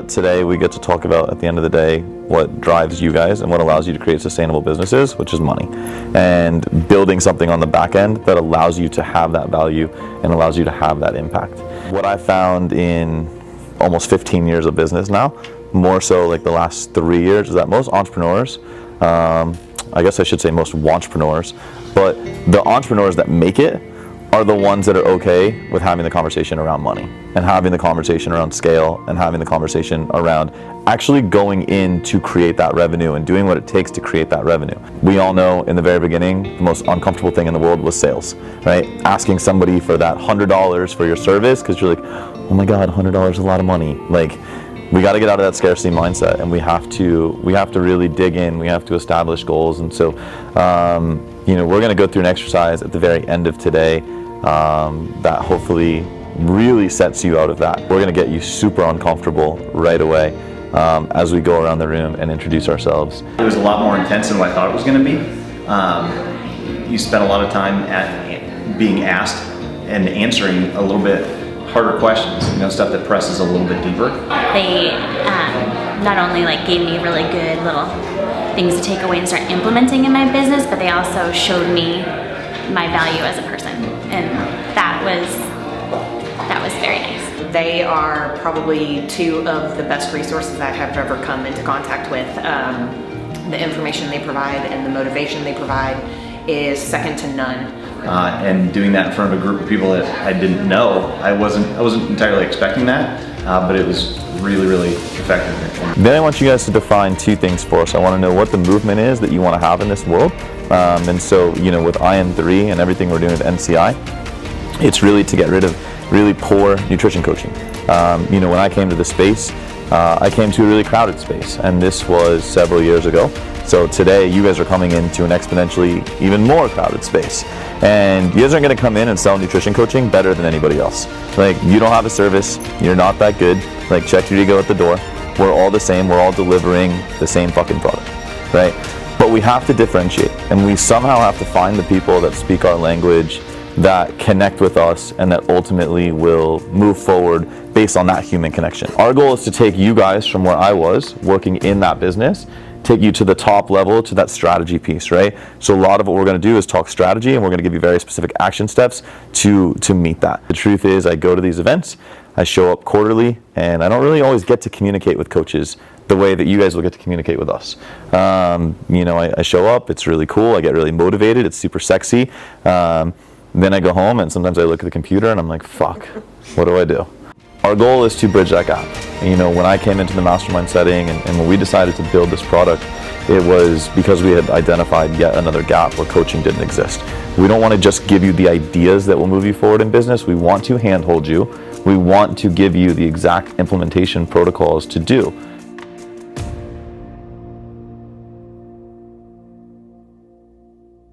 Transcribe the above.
But today we get to talk about, at the end of the day, what drives you guys and what allows you to create sustainable businesses, which is money. And building something on the back end that allows you to have that value and allows you to have that impact. What I found in almost 15 years of business now, more so like the last 3 years, is that most entrepreneurs, I guess I should say most wantrepreneurs, but the entrepreneurs that make it are the ones that are okay with having the conversation around money and having the conversation around scale and having the conversation around actually going in to create that revenue and doing what it takes to create that revenue. We all know in the very beginning, the most uncomfortable thing in the world was sales, right? Asking somebody for that $100 for your service because you're like, oh my God, $100 is a lot of money. Like, we got to get out of that scarcity mindset, and we have to really dig in. We have to establish goals. And so, you know, we're going to go through an exercise at the very end of today that hopefully really sets you out of that. We're going to get you super uncomfortable right away as we go around the room and introduce ourselves. It was a lot more intense than what I thought it was going to be. You spent a lot of time at being asked and answering a little bit harder questions, you know, stuff that presses a little bit deeper. They not only like gave me really good little things to take away and start implementing in my business, but they also showed me my value as a person, and that was very nice. They are probably two of the best resources I have ever come into contact with. The information they provide and the motivation they provide is second to none. And doing that in front of a group of people that I didn't know, I wasn't entirely expecting that, but it was really, really effective. Then I want you guys to define two things for us. I want to know what the movement is that you want to have in this world. And so, you know, with IN3 and everything we're doing with NCI, it's really to get rid of really poor nutrition coaching. You know, when I came to the space, I came to a really crowded space, and this was several years ago. So today, you guys are coming into an exponentially even more crowded space. And you guys aren't going to come in and sell nutrition coaching better than anybody else. Like, you don't have a service, you're not that good, like, check your ego at the door. We're all the same, we're all delivering the same fucking product, right? But we have to differentiate, and we somehow have to find the people that speak our language, that connect with us, and that ultimately will move forward based on that human connection. Our goal is to take you guys from where I was working in that business, take you to the top level, to that strategy piece, right? So a lot of what we're going to do is talk strategy, and we're going to give you very specific action steps to meet that. The truth is, I go to these events, I show up quarterly, and I don't really always get to communicate with coaches the way that you guys will get to communicate with us. You know, I show up, it's really cool, I get really motivated, it's super sexy. Then I go home, and sometimes I look at the computer and I'm like, fuck, what do I do? Our goal is to bridge that gap. You know, when I came into the mastermind setting and when we decided to build this product, it was because we had identified yet another gap where coaching didn't exist. We don't want to just give you the ideas that will move you forward in business. We want to handhold you. We want to give you the exact implementation protocols to do.